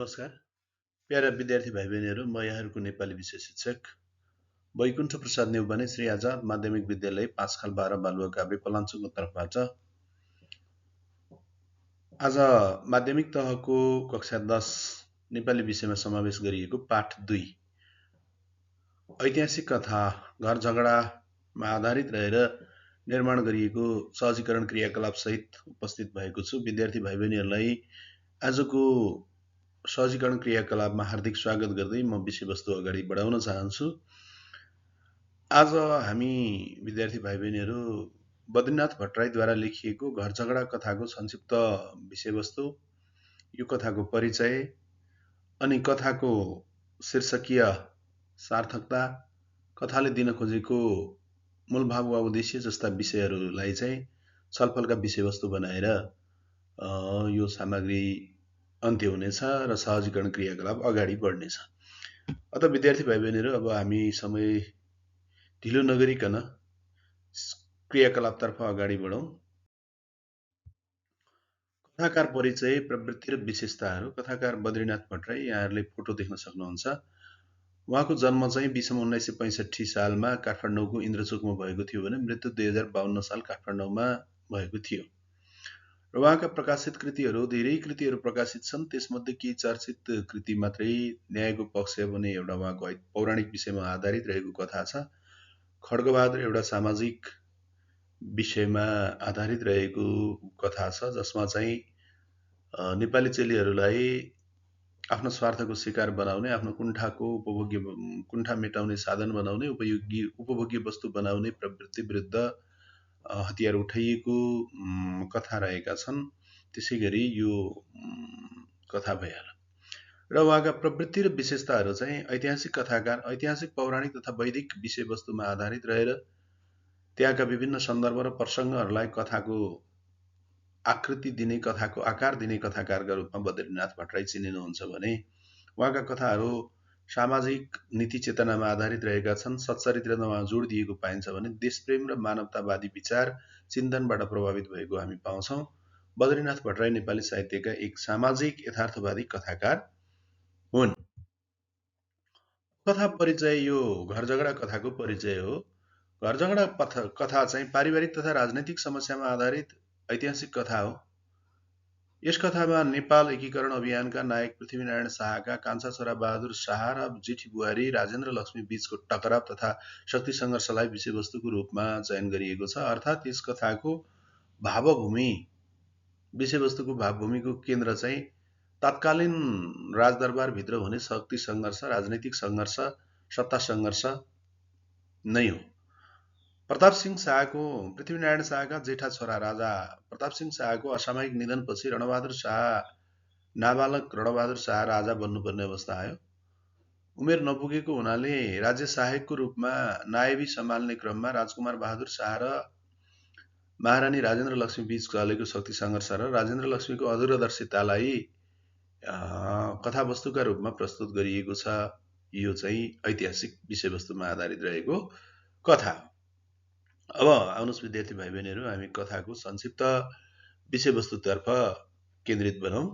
नमस्कार प्यारा विद्यार्थी भाइ बहिनीहरू, म यहाँहरूको नेपाली विषय शिक्षक वैकुण्ठ प्रसाद नेउपाने श्री आजाद माध्यमिक विद्यालय 5/12 बालुवाकाव्य पलाञ्चोकको तर्फबाट आज माध्यमिक तहको कक्षा 10 नेपाली विषयमा समावेश गरिएको पाठ 2 ऐतिहासिक कथा घर झगडामा आधारित रहेर निर्माण गरिएको सहजीकरण क्रियाकलाप सहित उपस्थित भएको छु। विद्यार्थी भाइ बहिनीहरूलाई आजको सहजीकरण क्रियाकलापमा हार्दिक स्वागत गर्दै म विषयवस्तु अगाडि बढाउन चाहन्छु। आज हामी विद्यार्थी भाइ बहिनीहरू बद्रीनाथ भट्टराईद्वारा लेखिएको घर झगडा कथाको संक्षिप्त विषयवस्तु, यो कथाको परिचय अनि कथाको शीर्षकीय सार्थकता, कथाले दिन खोजेको मूलभाव वा उद्देश्य जस्ता विषयहरूलाई चाहिँ छलफलका विषयवस्तु बनाएर यो सामग्री अन्त्य हुनेछ र सहजीकरण क्रियाकलाप अगाडि बढ्नेछ। अत विद्यार्थी भाइ बहिनीहरू, अब हामी समय ढिलो नगरिकन क्रियाकलापतर्फ अगाडि बढौँ। कथाकार परिचय, प्रवृत्ति र विशेषताहरू। कथाकार बद्रीनाथ भट्टराई, यहाँहरूले फोटो देख्न सक्नुहुन्छ। उहाँको जन्म चाहिँ 1965 सालमा काठमाडौँको इन्द्रचोकमा भएको थियो भने मृत्यु 2052 साल काठमाडौँमा भएको थियो। र उहाँका प्रकाशित कृतिहरू, धेरै कृतिहरू प्रकाशित छन्। त्यसमध्ये केही चर्चित कृति मात्रै न्यायको पक्ष भने एउटा उहाँको पौराणिक विषयमा आधारित रहेको कथा छ। खड्गबहादुर एउटा सामाजिक विषयमा आधारित रहेको कथा छ, जसमा चाहिँ नेपाली चेलीहरूलाई आफ्नो स्वार्थको शिकार बनाउने, आफ्नो कुण्ठा मेटाउने साधन बनाउने, उपभोग्य वस्तु बनाउने प्रवृत्ति विरुद्ध हतियार उठाइएको कथा रहेका छन्। त्यसै गरी यो कथा भइहाल्यो। र उहाँका प्रवृत्ति र विशेषताहरू चाहिँ ऐतिहासिक कथाकार, ऐतिहासिक पौराणिक तथा वैदिक विषयवस्तुमा आधारित रहेर त्यहाँका विभिन्न सन्दर्भ र प्रसङ्गहरूलाई कथाको आकृति दिने, कथाको आकार दिने कथाकारका रूपमा बद्रीनाथ भट्टराई चिनिनुहुन्छ भने उहाँका कथाहरू सामाजिक नीति चेतनामा आधारित रहेका छन्। सच्चरित्रमा उहाँ जोड दिएको पाइन्छ भने देशप्रेम र मानवतावादी विचार चिन्तनबाट प्रभावित भएको हामी पाउँछौँ। बद्रीनाथ भट्टराई नेपाली साहित्यका एक सामाजिक यथार्थवादी कथाकार हुन्। कथा परिचय, यो घर झगडा कथाको परिचय हो। घर झगडा कथा चाहिँ पारिवारिक तथा राजनैतिक समस्यामा आधारित ऐतिहासिक कथा हो। यस कथामा नेपाल एकीकरण अभियानका नायक पृथ्वीनारायण शाहका कान्छा छोरा बहादुर शाह र जेठी बुहारी राजेन्द्र लक्ष्मी बीचको टकराव तथा शक्ति सङ्घर्षलाई विषयवस्तुको रूपमा चयन गरिएको छ। अर्थात् यस कथाको भावभूमि, विषयवस्तुको भावभूमिको केन्द्र चाहिँ तत्कालीन राजदरबारभित्र हुने शक्ति सङ्घर्ष, राजनैतिक सङ्घर्ष, सत्ता सङ्घर्ष नै हो। पृथ्वीनारायण शाहका जेठा छोरा राजा प्रताप सिंह शाहको असामयिक निधनपछि नाबालक रणबहादुर शाह राजा बन्नुपर्ने अवस्था आयो। उमेर नपुगेको हुनाले राज्य सहायकको रूपमा नायबी सम्हाल्ने क्रममा राजकुमार बहादुर शाह र महारानी राजेन्द्र लक्ष्मी बीच चलेको शक्ति सङ्घर्ष र राजेन्द्र लक्ष्मीको अदूरदर्शितालाई कथावस्तुका रूपमा प्रस्तुत गरिएको छ। यो चाहिँ ऐतिहासिक विषयवस्तुमा आधारित रहेको कथा हो। अब आउनुहोस् विद्यार्थी भाइ बहिनीहरू, हामी कथाको संक्षिप्त विषयवस्तुतर्फ केन्द्रित बनौँ।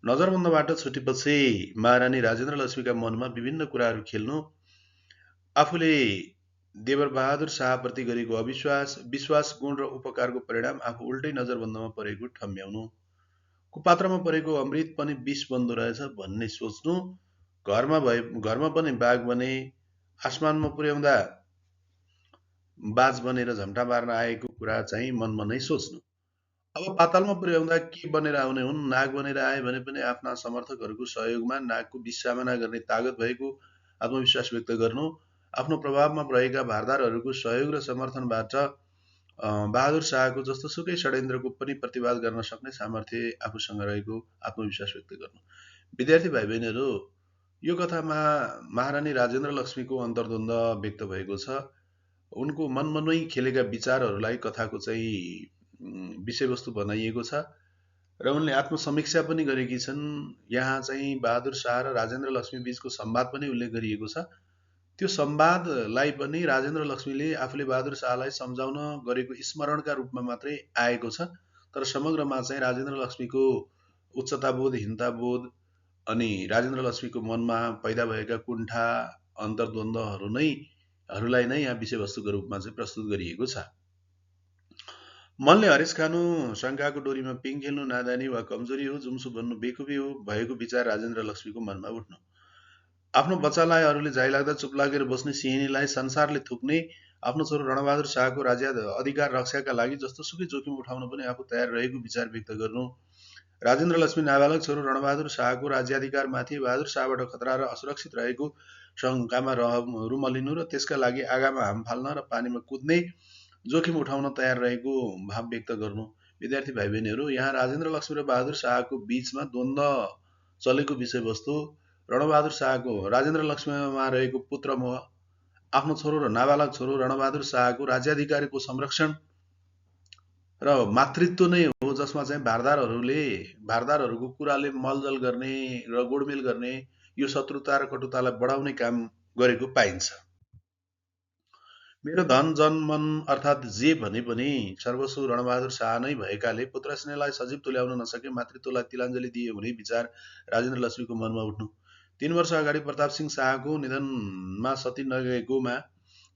नजरबन्दबाट छुटेपछि महारानी राजेन्द्र लक्ष्मीका मनमा विभिन्न कुराहरू खेल्नु, आफूले देवर बहादुर शाहप्रति गरेको विश्वास, गुण र उपकारको परिणाम आफू उल्टै नजरबन्दमा परेको ठम्ब्याउनु, कुपात्रमा परेको अमृत पनि विष बन्दो रहेछ भन्ने सोच्नु, घरमा पनि बाघ बने, आसमानमा पुर्याउँदा बाज बनेर झम्टा मार्न आएको कुरा चाहिँ मनमा नै सोच्नु। अब पातालमा पुर्याउँदा के बनेर आउने हुन्? नाग बनेर आए भने पनि आफ्ना समर्थकहरूको सहयोगमा नागको विष सामना गर्ने तागत भएको आत्मविश्वास व्यक्त गर्नु, आफ्नो प्रभावमा रहेका भारदारहरूको सहयोग र समर्थनबाट बहादुर शाहको जस्तो सुकै षड्यन्त्रको पनि प्रतिवाद गर्न सक्ने सामर्थ्य आफूसँग रहेको आत्मविश्वास व्यक्त गर्नु। विद्यार्थी भाइ बहिनीहरू, यो कथामा महारानी राजेन्द्र लक्ष्मीको अन्तर्द्वन्द व्यक्त भएको छ। उनको मनमनै खेलेका विचारहरूलाई कथाको चाहिँ विषयवस्तु बनाइएको छ र उनले आत्मसमीक्षा पनि गरेकी छन्। यहाँ चाहिँ बहादुर शाह र राजेन्द्र लक्ष्मी बीचको संवाद पनि उल्लेख गरिएको छ। त्यो संवादलाई पनि राजेन्द्र लक्ष्मीले आफूले बहादुर शाहलाई सम्झाउन गरेको स्मरणका रूपमा मात्रै आएको छ। तर समग्रमा चाहिँ राजेन्द्र लक्ष्मीको उच्चताबोध, हीनताबोध, अनि राजेन्द्र लक्ष्मीको मनमा पैदा भएका कुण्ठा अन्तर्द्वन्द्वहरूलाई नै यहाँ विषयवस्तुको रूपमा चाहिँ प्रस्तुत गरिएको छ। मनले हरेस खानु, शङ्काको डोरीमा पिङ खेल्नु नादानी वा कमजोरी हो, जुम्सु बन्नु बेकुबी हो भएको विचार राजेन्द्र लक्ष्मीको मनमा उठ्नु। आफ्नो बच्चालाई अरूले जाइ लाग्दा चुप लागेर बस्ने सिंहिनीलाई संसारले थुक्ने, आफ्नो छोरो रणबहादुर शाहको राज्य अधिकार रक्षाका लागि जस्तोसुकै जोखिम उठाउन पनि आफू तयार रहेको विचार व्यक्त गर्नु। राजेन्द्र लक्ष्मी नाबालक छोरो रणबहादुर शाहको राज्याधिकारमाथि बहादुर शाहबाट खतरा र असुरक्षित रहेको शङ्कामा रुमलिनु र त्यसका लागि आगामा हाम फाल्न र पानीमा कुद्ने जोखिम उठाउन तयार रहेको भाव व्यक्त गर्नु। विद्यार्थी भाइ बहिनीहरू, यहाँ राजेन्द्र लक्ष्मी र बहादुर शाहको बीचमा द्वन्द्व चलेको विषयवस्तु रणबहादुर शाहको राजेन्द्र लक्ष्मीमा रहेको पुत्र मोह, आफ्नो छोरो र नाबालक छोरो रणबहादुर शाहको राज्याधिकारको संरक्षण र मातृत्व नै हो, जसमा चाहिँ भारदारहरूको कुराले मलजल गर्ने र गोडमेल गर्ने यो शत्रुता र कटुतालाई बढाउने काम गरेको पाइन्छ। मेरो धन जन मन अर्थात् जे भने पनि सर्वस्व रणबहादुर शाह नै भएकाले पुत्र स्नेहलाई सजीव तुल्याउन नसके मातृत्वलाई तिलाञ्जली दिए हुने विचार राजेन्द्र लक्ष्मीको मनमा उठ्नु। 3 वर्ष अगाडि प्रताप सिंह शाहको निधनमा सती नगएकोमा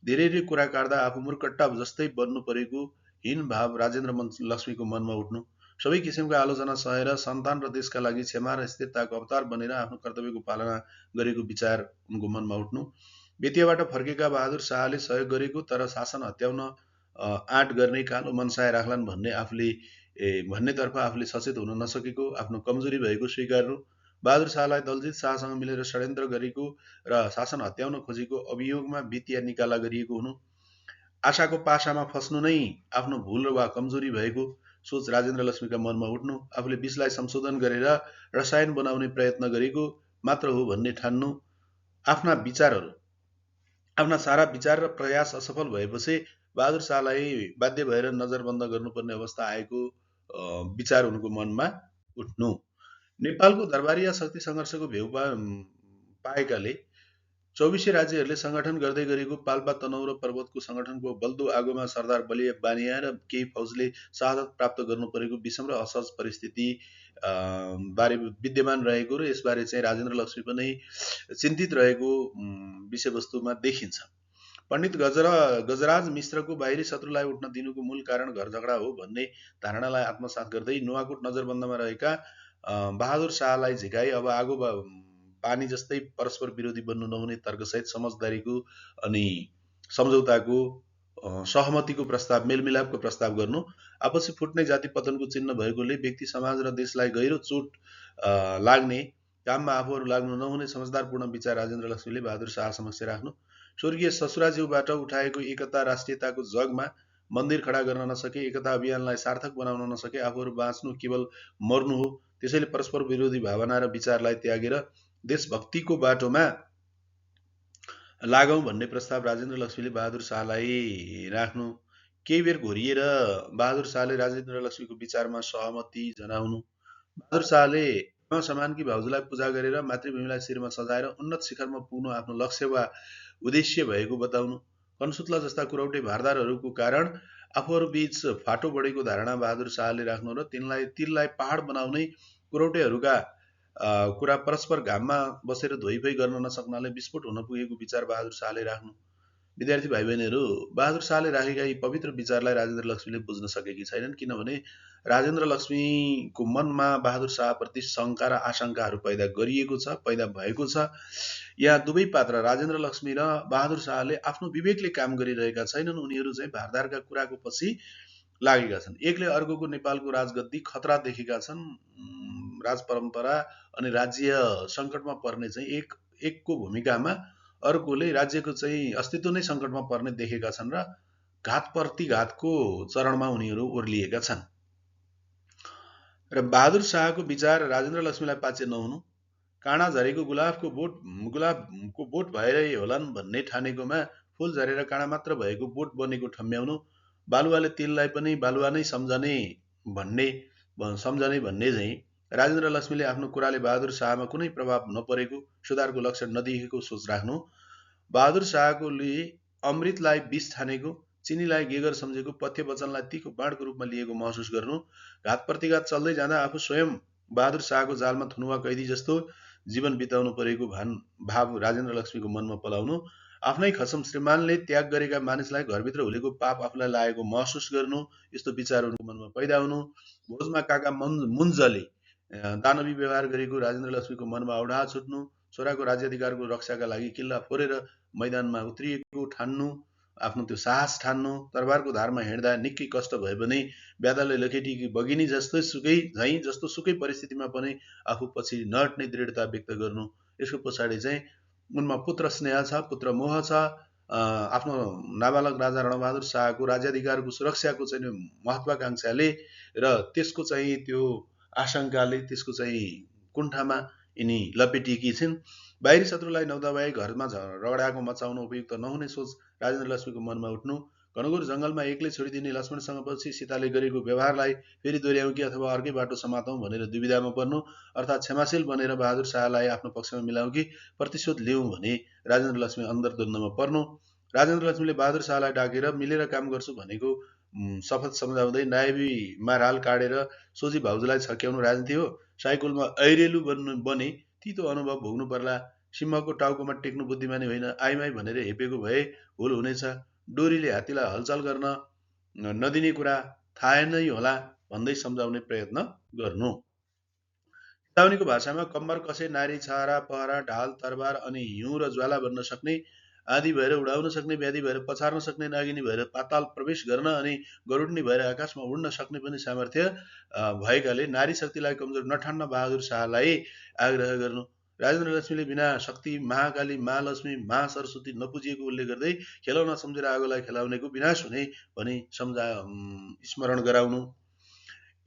धेरै कुरा काट्दा आफू मूर्खट्टा जस्तै बन्नु परेको हीन भाव राजेन्द्र लक्ष्मीको मनमा उठ्नु। सबै किसिमका आलोचना सहेर सन्तान र देशका लागि क्षमा र स्थिरताको अवतार बनेर आफ्नो कर्तव्यको पालना गरेको विचार उनको मनमा उठ्नु। बेतियाबाट फर्केका बहादुर शाहले सहयोग गरेको तर शासन हत्याउन आँट गर्ने कालो मनसाय राख्लान् भन्नेतर्फ आफूले सचेत हुन नसकेको, आफ्नो कमजोरी भएको स्वीकार्नु। बहादुर शाहलाई दलजित शाहसँग मिलेर षड्यन्त्र गरेको र शासन हत्याउन खोजेको अभियोगमा बेतिया निकाला गरिएको हुनु। आशाको पासामा फस्नु नै आफ्नो भूल वा कमजोरी भएको सोच राजेन्द्र लक्ष्मीका मनमा उठ्नु। आफूले विषलाई संशोधन गरेर रसायन बनाउने प्रयत्न गरेको मात्र हो भन्ने ठान्नु। आफ्ना सारा विचार र प्रयास असफल भएपछि बहादुर शाहलाई बाध्य भएर नजरबन्द गर्नुपर्ने अवस्था आएको विचार उनको मनमा उठ्नु। नेपालको दरबारिया शक्ति सङ्घर्षको भेउ पाएकाले 24 राज्यहरूले सङ्गठन गर्दै गरेको पाल्पा तनहुँ र पर्वतको सङ्गठनको बल्दो आगोमा सरदार बलिया बानिया र केही फौजले शहादत प्राप्त गर्नु परेको विषम र असहज परिस्थिति बारे विद्यमान रहेको र यसबारे चाहिँ राजेन्द्र लक्ष्मी पनि चिन्तित रहेको विषयवस्तुमा देखिन्छ। पण्डित गजराज मिश्रको बाहिरी शत्रुलाई उठ्न दिनुको मूल कारण घर झगडा हो भन्ने धारणालाई आत्मसात गर्दै नुवाकोट नजरबन्दमा रहेका बहादुर शाहलाई झिकाई अब आगो पानी जस्तै परस्पर विरोधी बन्नु नहुने तर्कसहित समझदारीको अनि सम्झौताको सहमतिको प्रस्ताव, मेलमिलापको प्रस्ताव गर्नु। आपसी फुट्ने जाति पतनको चिन्ह भएकोले व्यक्ति समाज र देशलाई गहिरो चोट लाग्ने काममा आफूहरू लाग्नु नहुने समझदारपूर्ण विचार राजेन्द्र लक्ष्मीले बहादुर शाह समक्ष राख्नु। स्वर्गीय ससुराज्यूबाट उठाएको एकता राष्ट्रियताको जगमा मन्दिर खडा गर्न नसके, एकता अभियानलाई सार्थक बनाउन नसके आफूहरू बाँच्नु केवल मर्नु हो। त्यसैले परस्पर विरोधी भावना र विचारलाई त्यागेर देशभक्तिको बाटोमा लागौं भन्ने प्रस्ताव राजेन्द्र लक्ष्मीले बहादुर शाहलाई राख्नु। केही बेर घोरिएर बहादुर शाहले राजेन्द्र लक्ष्मीको विचारमा सहमति जनाउनु। बहादुर शाहले समानकी भाउजूलाई पूजा गरेर मातृभूमिलाई शिरमा सजाएर उन्नत शिखरमा पुग्नु आफ्नो लक्ष्य वा उद्देश्य भएको बताउनु। कनसुत्ला जस्ता कुरौटे भारदारहरूको कारण आफूहरू बीच फाटो बढेको धारणा बहादुर शाहले राख्नु र तिनलाई पहाड बनाउनै कुरौटेहरूका कुरा परस्पर घाममा बसेर धोइफोइ गर्न नसक्नाले विस्फोट हुन पुगेको विचार बहादुर शाहले राख्नु। विद्यार्थी भाइ बहिनीहरू, बहादुर शाहले राखेका यी पवित्र विचारलाई राजेन्द्र लक्ष्मीले बुझ्न सकेकी छैनन्, किनभने राजेन्द्र लक्ष्मीको मनमा बहादुर शाहप्रति शङ्का र आशंकाहरू पैदा भएको छ। यहाँ दुवै पात्र राजेन्द्र लक्ष्मी र बहादुर शाहले आफ्नो विवेकले काम गरिरहेका छैनन्। उनीहरू चाहिँ भारदारका कुराको पछि लागेका छन्। एकले अर्कोको नेपालको राजगद्दी खतरा देखेका छन्। राज परम्परा अनि राज्य सङ्कटमा पर्ने चाहिँ एकको भूमिकामा अर्कोले राज्यको चाहिँ अस्तित्व नै सङ्कटमा पर्ने देखेका छन् र घात प्रतिघातको चरणमा उनीहरू ओर्लिएका छन्। र बहादुर शाहको विचार राजेन्द्र लक्ष्मीलाई पाच्य नहुनु, काँडा झरेको गुलाबको बोट भएरै होलान् भन्ने ठानेकोमा फुल झरेर काँडा मात्र भएको बोट बनेको ठम्ब्याउनु, बालुवाले तिललाई पनि बालुवा नै सम्झने भन्ने चाहिँ राजेन्द्र लक्ष्मीले आफ्नो कुराले बहादुर शाहमा कुनै प्रभाव नपरेको, सुधारको लक्षण नदेखिएको सोच राख्नु। बहादुर शाहकोले अमृतलाई विष ठानेको, चिनीलाई गेगर सम्झेको, पथ्य वचनलाई तीखो बाणको रूपमा लिएको महसुस गर्नु। घात प्रतिघात चल्दै जाँदा आफू स्वयं बहादुर शाहको जालमा थुनुवा कैदी जस्तो जीवन बिताउनु परेको भाव राजेन्द्र लक्ष्मीको मनमा पलाउनु, आफ्नै खसम श्रीमानले त्याग गरेका मानिसलाई घरभित्र हुलेको पाप आफूलाई लागेको महसुस गर्नु, यस्तो विचार उनको मनमा पैदा हुनु, भोजमा काका मुन्जले दानवी व्यवहार गरेको राजेन्द्र लक्ष्मीको मनमा औडा छुट्नु, छोराको राज्याधिकारको रक्षाका लागि किल्ला फोरेर मैदानमा उत्रिएको ठान्नु, आफ्नो त्यो साहस ठान्नु, तरबारको धारमा हिँड्दा निकै कष्ट भए पनि ब्यादाले लखेटीकी बगिनी जस्तो सुकै परिस्थितिमा पनि आफू पछि नहट्ने दृढता व्यक्त गर्नु। यसको पछाडि चाहिँ उनमा पुत्र स्नेह छ, पुत्र मोह छ, आफ्नो नाबालक राजा रणबहादुर शाहको राज्याधिकारको सुरक्षाको चाहिँ महत्वाकांक्षाले र त्यसको चाहिँ त्यो आशंकाले, त्यसको चाहिँ कुण्ठामा यिनी लपेटिएकी छिन्। बाहिरी शत्रुलाई नौदबाई घरमा रगडाको मचाउन उपयुक्त नहुने सोच राजेन्द्र लक्ष्मीको मनमा उठ्नु, घनघोर जङ्गलमा एक्लै छोडिदिने लक्ष्मणसँग पछि सीताले गरेको व्यवहारलाई फेरि दोहोऱ्याउँ कि अथवा अर्कै बाटो समातौँ भनेर दुविधामा पर्नु, अर्थात् क्षमाशील बनेर बहादुर शाहलाई आफ्नो पक्षमा मिलाउँ कि प्रतिशोध लिउँ भने राजेन्द्र लक्ष्मी अन्तर्द्वन्द्वमा पर्नु। राजेन्द्र लक्ष्मीले बहादुर शाहलाई डाकेर मिलेर काम गर्छु भनेको शपथ सम्झाउँदै नायबीमा राल काटेर सोझी भाउजूलाई छक्याउनु राजनीति हो। साइकलमा ऐरेलु बने तितो अनुभव भोग्नु पर्ला। सिंहको टाउकोमा टेक्नु बुद्धिमानी होइन, आइमाई भनेर हेपेको भए भुल हुनेछ। डोरीले हात्तीलाई हलचल गर्न नदिने कुरा थाहा नै होला भन्दै सम्झाउने प्रयत्न गर्नु। चेतावनीको भाषामा कम्मर कसे नारी छहरा पहरा ढाल तरबार अनि हिउँ र ज्वाला बन्न सक्ने, आदि भएर उडाउन सक्ने, व्याधि भएर पछार्न सक्ने, नागिनी भएर पाताल प्रवेश गर्न अनि गरुडनी भएर आकाशमा उड्न सक्ने पनि सामर्थ्य भएकाले नारी शक्तिलाई कमजोर नठान्न बहादुर शाहलाई आग्रह गर्नु। राजेन्द्र लक्ष्मीले बिना शक्ति महाकाली, महालक्ष्मी, महासरस्वती नपुजिएको उल्लेख गर्दै खेलाउन सम्झेर आगोलाई खेलाउनेको विनाश हुने भनी स्मरण गराउनु।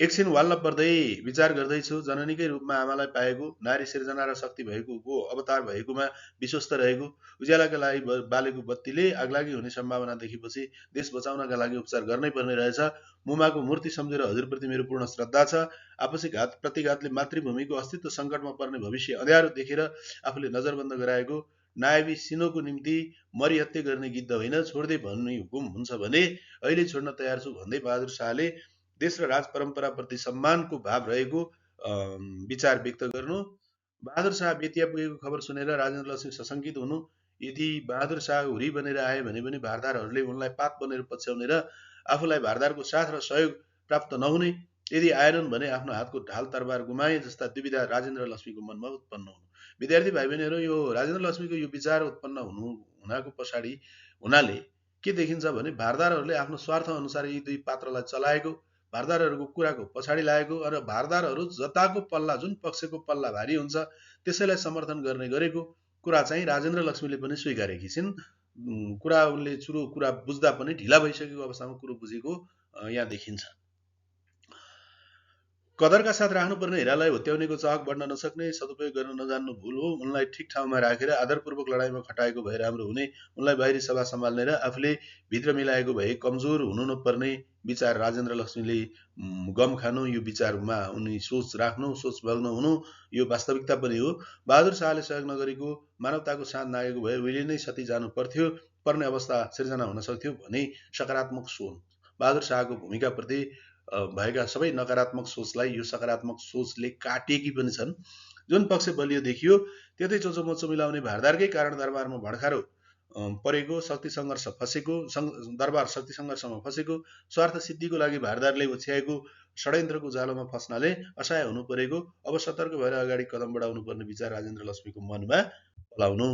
एकछिन वाल्न पर्दै विचार गर्दैछु, जननीकै रूपमा आमालाई पाएको, नारी सिर्जना र शक्ति भएको अवतार भएकोमा विश्वस्त रहेको, उज्यालाका लागि बालेको बत्तीले आगलागी हुने सम्भावना देखेपछि देश बचाउनका लागि उपचार गर्नै पर्ने रहेछ। मुमाको मूर्ति सम्झेर हजुरप्रति मेरो पूर्ण श्रद्धा छ। आपसी घात प्रतिघातले मातृभूमिको अस्तित्व सङ्कटमा पर्ने भविष्य अँध्यारो देखेर आफूले नजरबन्द गराएको, नायबी सिनोको निम्ति मरिहत्ते गर्ने गिद्ध होइन, छोड्दै भन्ने हुकुम हुन्छ भने अहिले छोड्न तयार छु भन्दै बहादुर शाहले देश र राज परम्पराप्रति सम्मानको भाव रहेको विचार व्यक्त गर्नु। बहादुर शाह बेतिया पुगेको खबर सुनेर राजेन्द्र लक्ष्मी सशङ्कित हुनु। यदि बहादुर शाह हुरी बनेर आए भने पनि भारदारहरूले उनलाई पात बनेर पछ्याउने र आफूलाई भारदारको साथ र सहयोग प्राप्त नहुने, यदि आएनन् भने आफ्नो हातको ढाल तरबार गुमाए जस्ता दुविधा राजेन्द्र लक्ष्मीको मनमा उत्पन्न हुनु। विद्यार्थी भाइ बहिनीहरू, यो राजेन्द्र लक्ष्मीको यो विचार उत्पन्न हुनाको पछाडि हुनाले के देखिन्छ भने भारदारहरूले आफ्नो स्वार्थ अनुसार यी दुई पात्रलाई चलाएको, भारदारहरूको कुराको पछाडि लागेको र भारदारहरू जताको पल्ला, जुन पक्षको पल्ला भारी हुन्छ त्यसैलाई समर्थन गर्ने गरेको कुरा चाहिँ राजेन्द्र लक्ष्मीले पनि स्वीकारेकी छिन्। उनले कुरा बुझ्दा पनि ढिला भइसकेको अवस्थामा कुरो बुझेको यहाँ देखिन्छ। कदरका साथ राख्नुपर्ने हिरालाई हुत्याउनेको चाहक बढ्न नसक्ने, सदुपयोग गर्न नजान्नु भूल हो। उनलाई ठिक ठाउँमा राखेर आदरपूर्वक लडाइँमा खटाएको भए राम्रो हुने, उनलाई बाहिरी सभा सम्हाल्ने र आफूले भित्र मिलाएको भए कमजोर हुनु नपर्ने विचार राजेन्द्र लक्ष्मीले गम खानु, यो विचारमा उनी सोच राख्नु, सोच भग्न हुनु, यो वास्तविकता पनि हो। बहादुर शाहले सहयोग नगरेको, मानवताको साथ नागेको भए उहिले नै सती जानु पर्ने अवस्था सिर्जना हुन सक्थ्यो भने सकारात्मक सोच, बहादुर शाहको भूमिकाप्रति भएका सबै नकारात्मक सोचलाई यो सकारात्मक सोचले काटेकी पनि छन्। जुन पक्ष बलियो देखियो त्यतै चोचोमोचो मिलाउने भारदारकै कारण दरबारमा भड्खारो परेको, शक्ति सङ्घर्ष फसेको, दरबार शक्ति सङ्घर्षमा फसेको, स्वार्थ सिद्धिको लागि भारदारले ओछ्याएको षड्यन्त्रको जालोमा फस्नाले असहाय हुनु परेको, अब सतर्क भएर अगाडि कदम बढाउनु पर्ने विचार राजेन्द्र लक्ष्मीको मनमा पलाउनु।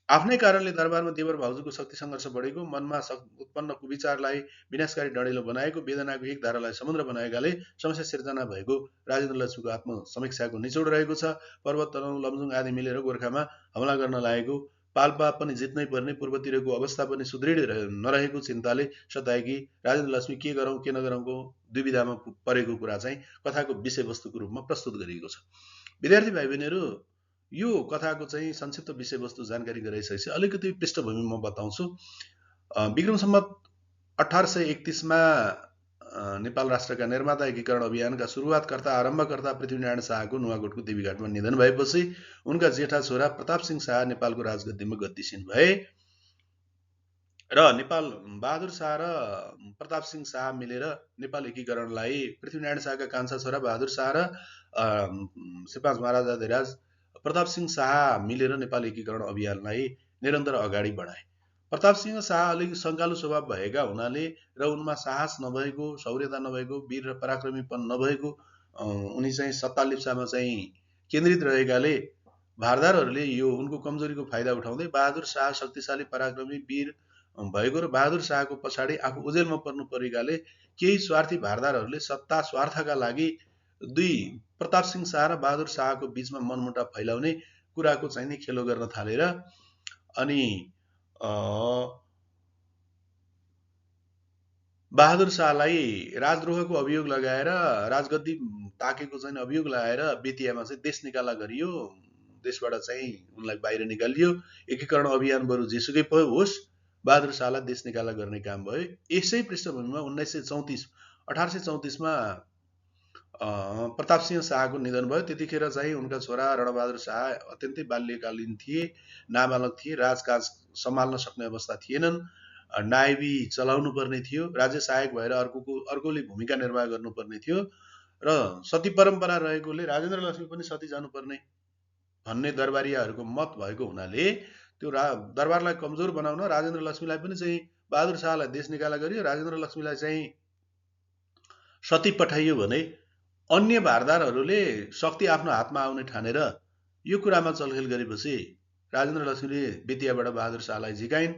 आफ्नै कारणले दरबारमा देवर भाउजूको शक्ति सङ्घर्ष बढेको, मनमा उत्पन्न कुविचारलाई विनाशकारी डढेलो बनाएको, वेदनाको एक धारालाई समुद्र बनाएकाले समस्या सिर्जना भएको राजेन्द्र लक्ष्मीको आत्मसमीक्षाको निचोड रहेको छ। पर्वत तनहुँ लमजुङ आदि मिलेर गोर्खामा हमला गर्न लागेको, पाल्पा पनि जित्नै पर्ने, पूर्वतिरको अवस्था पनि सुदृढ नरहेको चिन्ताले सताएकी राजेन्द्र लक्ष्मी के गरौँ के नगरौँको दुविधामा परेको कुरा चाहिँ कथाको विषयवस्तुको रूपमा प्रस्तुत गरिएको छ। विद्यार्थी भाइ बहिनीहरू, यो कथाको चाहिँ संक्षिप्त विषयवस्तु जानकारी गराइसकेपछि अलिकति पृष्ठभूमि म बताउँछु। विक्रम सम्वत 1831मा नेपाल राष्ट्रका निर्माता एकीकरण अभियानका सुरुवातकर्ता आरम्भकर्ता पृथ्वीनारायण शाहको नुवाकोटको देवीघाटमा निधन भएपछि उनका जेठा छोरा प्रताप सिंह शाह नेपालको राजगद्दीमा गद्दीशीन भए र बहादुर शाह र प्रताप सिंह शाह मिलेर नेपाल एकीकरणलाई पृथ्वीनारायण शाहका कान्छा छोरा बहादुर शाह र श्री 5 महाराजाधिराज प्रताप सिंह शाह मिलेर नेपाल एकीकरण अभियानलाई निरन्तर अगाडि बढाए। प्रताप सिंह शाह अलिक शङ्कालु स्वभाव भएका हुनाले र उनमा साहस नभएको, शौर्यता नभएको, वीर र पराक्रमीपन नभएको, उनी चाहिँ सत्ता लिप्सामा चाहिँ केन्द्रित रहेकाले भारदारहरूले यो उनको कमजोरीको फाइदा उठाउँदै बहादुर शाह शक्तिशाली पराक्रमी वीर भएको र बहादुर शाहको पछाडि आफू ओझेलमा पर्नु परेकाले केही स्वार्थी भारदारहरूले सत्ता स्वार्थका लागि दुई प्रताप सिंह शाह र बहादुर शाहको बीचमा मनमुटाव फैलाउने कुराको चाहिँ नि खेलो गर्न थालेर अनि बहादुर शाहलाई राजद्रोहको अभियोग लगाएर राजगद्दी ताकेको चाहिँ अभियोग लगाएर बेतियामा चाहिँ देश निकाला गरियो। देशबाट चाहिँ उनलाई बाहिर निकालियो। एकीकरण अभियान बरु जेसुकै होस् बहादुर शाहलाई देश निकाला गर्ने काम भयो। यसै पृष्ठभूमिमा 1834मा प्रताप सिंह शाहको निधन भयो। त्यतिखेर चाहिँ उनका छोरा रणबहादुर शाह अत्यन्तै बाल्यकालीन थिए, नाबालक थिए, राजकाज सम्हाल्न सक्ने अवस्था थिएनन्, नायबी चलाउनु पर्ने थियो, राज्य सहायक भएर अर्कोले भूमिका निर्वाह गर्नुपर्ने थियो र सती परम्परा रहेकोले राजेन्द्र लक्ष्मी पनि सती जानुपर्ने भन्ने दरबारियाहरूको मत भएको हुनाले त्यो दरबारलाई कमजोर बनाउन राजेन्द्र लक्ष्मीलाई पनि चाहिँ बहादुर शाहलाई देश निकाला गरियो, राजेन्द्र लक्ष्मीलाई चाहिँ सती पठाइयो भने अन्य भारदारहरूले शक्ति आफ्नो हातमा आउने ठानेर यो कुरामा चलखेल गरेपछि राजेन्द्र लक्ष्मीले बेतियाबाट बहादुर शाहलाई झिकाइन्।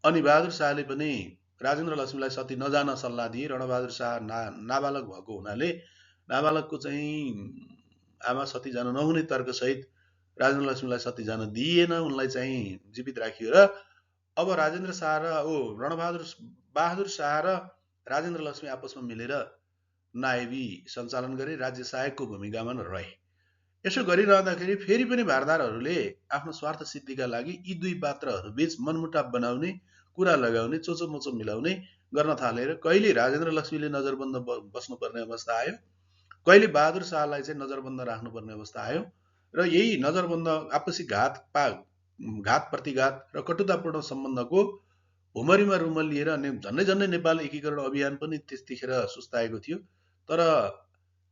अनि बहादुर शाहले पनि राजेन्द्र लक्ष्मीलाई सती नजान सल्लाह दिए। रणबहादुर शाह नाबालक भएको हुनाले नाबालकको चाहिँ आमा सती जान नहुने तर्कसहित राजेन्द्र लक्ष्मीलाई सती जान दिइएन, उनलाई चाहिँ जीवित राखियो र अब राजेन्द्र शाह र बहादुर शाह र राजेन्द्र लक्ष्मी आपसमा मिलेर नायबी सञ्चालन गरे, राज्य सहायकको भूमिकामा रहे। यसो गरिरहँदाखेरि फेरि पनि भारदारहरूले आफ्नो स्वार्थ सिद्धिका लागि यी दुई पात्रहरू बीच मनमुटाव बनाउने, कुरा लगाउने, चोचोमोचो मिलाउने गर्न थालेर कहिले राजेन्द्र लक्ष्मीले नजरबन्द बस्नुपर्ने अवस्था आयो, कहिले बहादुर शाहलाई चाहिँ नजरबन्द राख्नुपर्ने अवस्था आयो र यही नजरबन्द आपसी घात प्रतिघात र कटुतापूर्ण सम्बन्धको भुमरीमा रुमलिएर झन्डै नेपाल एकीकरण अभियान पनि त्यतिखेर सुस्ताएको थियो। तर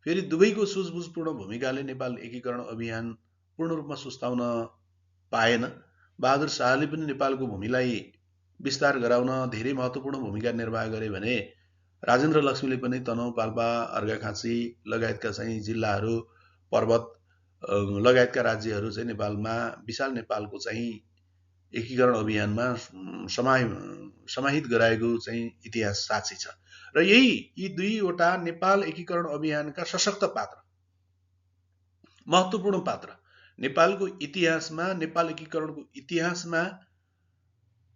फेरि दुवैको सुझबुझपूर्ण भूमिकाले नेपाल एकीकरण अभियान पूर्ण रूपमा सुस्ताउन पाएन। बहादुर शाहले पनि नेपालको भूमिलाई विस्तार गराउन धेरै महत्त्वपूर्ण भूमिका निर्वाह गरे भने राजेन्द्र लक्ष्मीले पनि तनहुँ, पाल्पा, अर्घाखाँची लगायतका चाहिँ जिल्लाहरू, पर्वत लगायतका राज्यहरू चाहिँ नेपालमा विशाल नेपालको चाहिँ एकीकरण अभियानमा समाहित गराएको चाहिँ इतिहास साक्षी छ। र यी दुईवटा नेपाल एकीकरण अभियानका सशक्त पात्र, महत्त्वपूर्ण पात्र, नेपालको इतिहासमा, नेपाल एकीकरणको इतिहासमा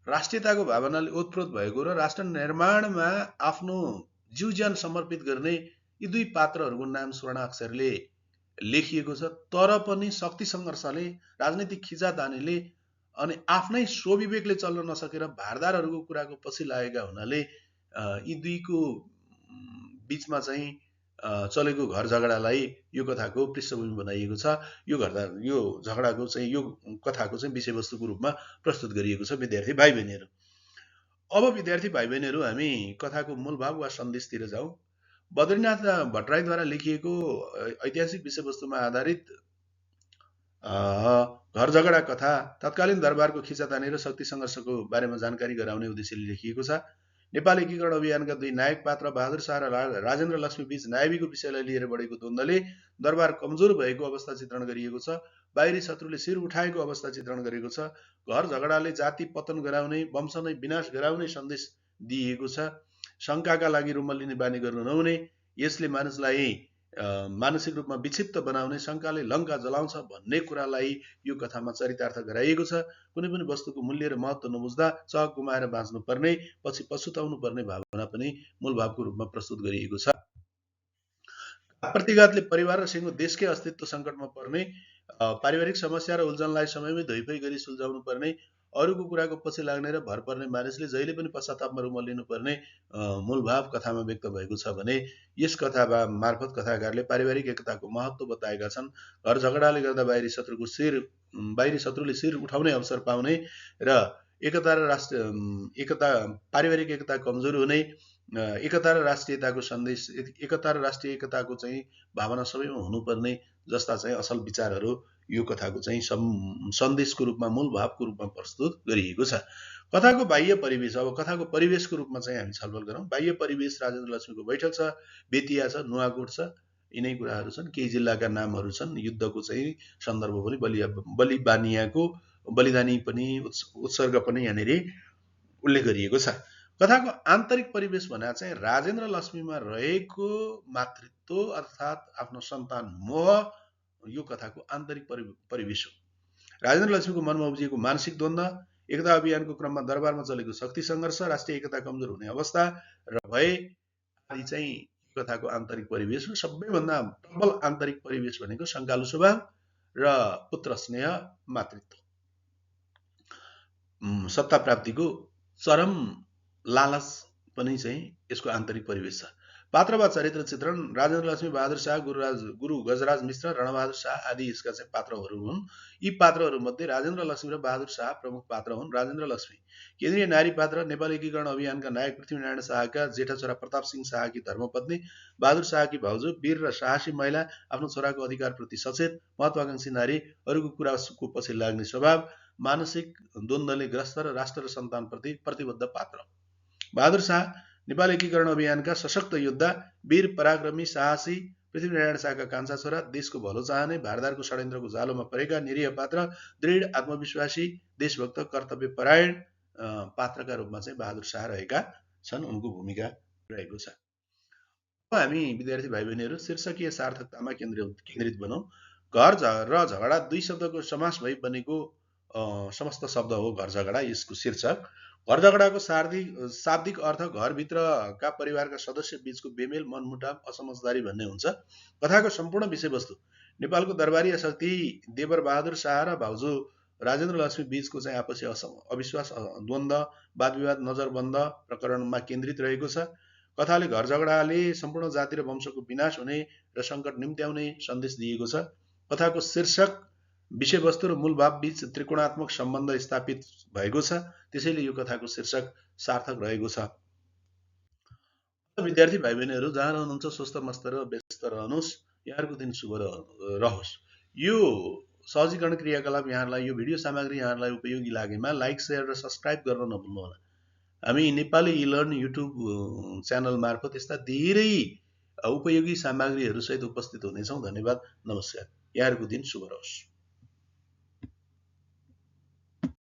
राष्ट्रियताको भावनाले ओतप्रोत भएको र राष्ट्र निर्माणमा आफ्नो जीवज्यान समर्पित गर्ने यी दुई पात्रहरूको नाम स्वर्णाक्षरले लेखिएको छ। तर पनि शक्ति सङ्घर्षले, राजनीतिक खिचातानीले अनि आफ्नै स्वविवेकले चल्न नसकेर भारदारहरूको कुराको पछि लागेका हुनाले यी दुईको बीचमा चाहिँ चलेको घर झगडालाई यो कथाको पृष्ठभूमि बनाइएको छ। यो झगडाको चाहिँ यो कथाको चाहिँ विषयवस्तुको रूपमा प्रस्तुत गरिएको छ। विद्यार्थी भाइ बहिनीहरू, अब विद्यार्थी भाइ बहिनीहरू हामी कथाको मूल भाग वा सन्देशतिर जाउँ। बद्रीनाथ भट्टराईद्वारा लेखिएको ऐतिहासिक विषयवस्तुमा आधारित घर झगडा कथा तत्कालीन दरबारको खिचातानी र शक्ति सङ्घर्षको बारेमा जानकारी गराउने उद्देश्यले लेखिएको छ। नेपाल एकीकरण अभियानका दुई नायक पात्र बहादुर शाह र राजेन्द्र लक्ष्मी बीच नायबीको विषयलाई लिएर बढेको द्वन्द्वले दरबार कमजोर भएको अवस्था चित्रण गरिएको छ। बाहिरी शत्रुले शिर उठाएको अवस्था चित्रण गरेको छ। घर झगडाले जाति पतन गराउने, वंश नै विनाश गराउने सन्देश दिइएको छ। शङ्काका लागि रुमल्लिने बानी गर्नु नहुने, यसले मानिसलाई मानसिक रूपमा विक्षिप्त बनाउने, शङ्काले लङ्का जलाउँछ भन्ने कुरालाई यो कथामा चरितार्थ गराइएको छ। कुनै पनि वस्तुको मूल्य र महत्त्व नबुझ्दा चहक गुमाएर बाँच्नु पर्ने, पछि पछुताउनु पर्ने भावना पनि मूल भावको रूपमा प्रस्तुत गरिएको छ। प्रतिघातले परिवार र सिङ्गो देशकै अस्तित्व सङ्कटमा पर्ने, पारिवारिक समस्या र उल्झनलाई समयमै धोइफोइ गरी सुल्झाउनु पर्ने, अरूको कुराको पछि लाग्ने र भर पर्ने मानिसले जहिले पनि पश्चातापमा रुमल्लिनु पर्ने मूल भाव कथामा व्यक्त भएको छ भने यस कथा मार्फत कथाकारले पारिवारिक एकताको महत्त्व बताएका छन्। घर झगडाले गर्दा बाहिरी शत्रुले शिर उठाउने अवसर पाउने र पारिवारिक एकता कमजोर हुने, एकता र राष्ट्रियताको सन्देश, एकता र राष्ट्रिय एकताको चाहिँ भावना सबैमा हुनुपर्ने जस्ता चाहिँ असल विचारहरू यो कथाको चाहिँ सन्देशको रूपमा, मूल भावको रूपमा प्रस्तुत गरिएको छ। कथाको बाह्य परिवेश, अब कथाको परिवेशको रूपमा चाहिँ हामी छलफल गरौँ। बाह्य परिवेश राजेन्द्र लक्ष्मीको बैठक छ, बेतिया छ, नुवाकोट छ, यिनै कुराहरू छन्। केही जिल्लाका नामहरू छन्। युद्धको चाहिँ सन्दर्भ पनि बलिबानियाको बलिदानी पनि उत्सर्ग पनि यहाँनिर उल्लेख गरिएको छ। कथाको आन्तरिक परिवेश भने चाहिँ राजेन्द्र लक्ष्मीमा रहेको मातृत्व अर्थात् आफ्नो सन्तान मोह यो कथाको आन्तरिक परिवेश हो। राजेन्द्र लक्ष्मीको मनमा उब्जिएको मानसिक द्वन्द्व, एकता अभियानको क्रममा दरबारमा चलेको शक्ति सङ्घर्ष, राष्ट्रिय एकता कमजोर हुने अवस्था र भय आदि चाहिँ कथाको आन्तरिक परिवेश हो। सबैभन्दा प्रबल आन्तरिक परिवेश भनेको शङ्कालु स्वभाव र पुत्र स्नेह, मातृत्व, सत्ता प्राप्तिको चरम लालच पनि चाहिँ यसको आन्तरिक परिवेश छ। पात्र वा चरित्र चित्रण, राजेन्द्र लक्ष्मी, बहादुर शाह, गुरु गजराज मिश्र, रणबहादुर शाह आदि यसका चाहिँ पात्रहरू हुन्। यी पात्रहरूमध्ये राजेन्द्र लक्ष्मी र बहादुर शाह प्रमुख पात्र हुन्। राजेन्द्र लक्ष्मी केन्द्रीय नारी पात्र, नेपाल एकीकरण अभियानका नायक पृथ्वीनारायण शाहका जेठा छोरा प्रताप सिंह शाहकी धर्मपत्नी, बहादुर शाहकी भाउजू, वीर र साहसी महिला, आफ्नो छोराको अधिकारप्रति सचेत, महत्वाकांक्षी नारी, अरूको कुराको पछि लाग्ने स्वभाव, मानसिक द्वन्द्वले ग्रस्त र राष्ट्र र सन्तानप्रति प्रतिबद्ध पात्र। बहादुर शाह नेपाल एकीकरण अभियानका सशक्त योद्धा, वीर पराक्रमी, साहसी, पृथ्वीनारायण शाहका कान्छा छोरा, देशको भलो चाहने, भारदारको षड्यन्त्रको जालोमा परेका निरीह पात्र, दृढ आत्मविश्वासी, देशभक्त, कर्तव्यपरायण पात्रका रूपमा चाहिँ बहादुर शाह रहेका छन्। उनको भूमिका रहेको छ। अब हामी विद्यार्थी भाइ बहिनीहरू शीर्षकीय सार्थकतामा केन्द्रित बनौँ। घर र झगडा दुई शब्दको समास भई बनेको समस्त शब्द हो घर झगडा यसको शीर्षक। घर झगडाको शाब्दिक अर्थ घरभित्रका परिवारका सदस्य बीचको बेमेल, मनमुटाव, असमझदारी भन्ने हुन्छ। कथाको सम्पूर्ण विषयवस्तु नेपालको दरबारी शक्ति देवर बहादुर शाह र भाउजू राजेन्द्र लक्ष्मी बीचको चाहिँ आपसी अविश्वास, द्वन्द्व, वादविवाद, नजरबन्द प्रकरणमा केन्द्रित रहेको छ। कथाले घर झगडाले सम्पूर्ण जाति र वंशको विनाश हुने र सङ्कट निम्त्याउने सन्देश दिएको छ। कथाको शीर्षक विषयवस्तु र मूल भाव बीच त्रिकोणात्मक सम्बन्ध स्थापित भएको छ, त्यसैले यो कथाको शीर्षक सार्थक रहेको छ। विद्यार्थी भाइ बहिनीहरू जहाँ रहनुहुन्छ स्वस्थ मस्त र व्यस्त रहनुहोस्। यहाँहरूको दिन शुभ रहोस्। यो सहजीकरण क्रियाकलाप यहाँहरूलाई, यो भिडियो सामग्री यहाँहरूलाई उपयोगी लागेमा लाइक, शेयर र सब्सक्राइब गर्न नभुल्नुहोला। हामी नेपाली इलर्न युट्युब च्यानल मार्फत यस्ता धेरै उपयोगी सामग्रीहरू सहित उपस्थित हुनेछौँ। धन्यवाद, नमस्कार। यहाँहरूको दिन शुभ रहोस्।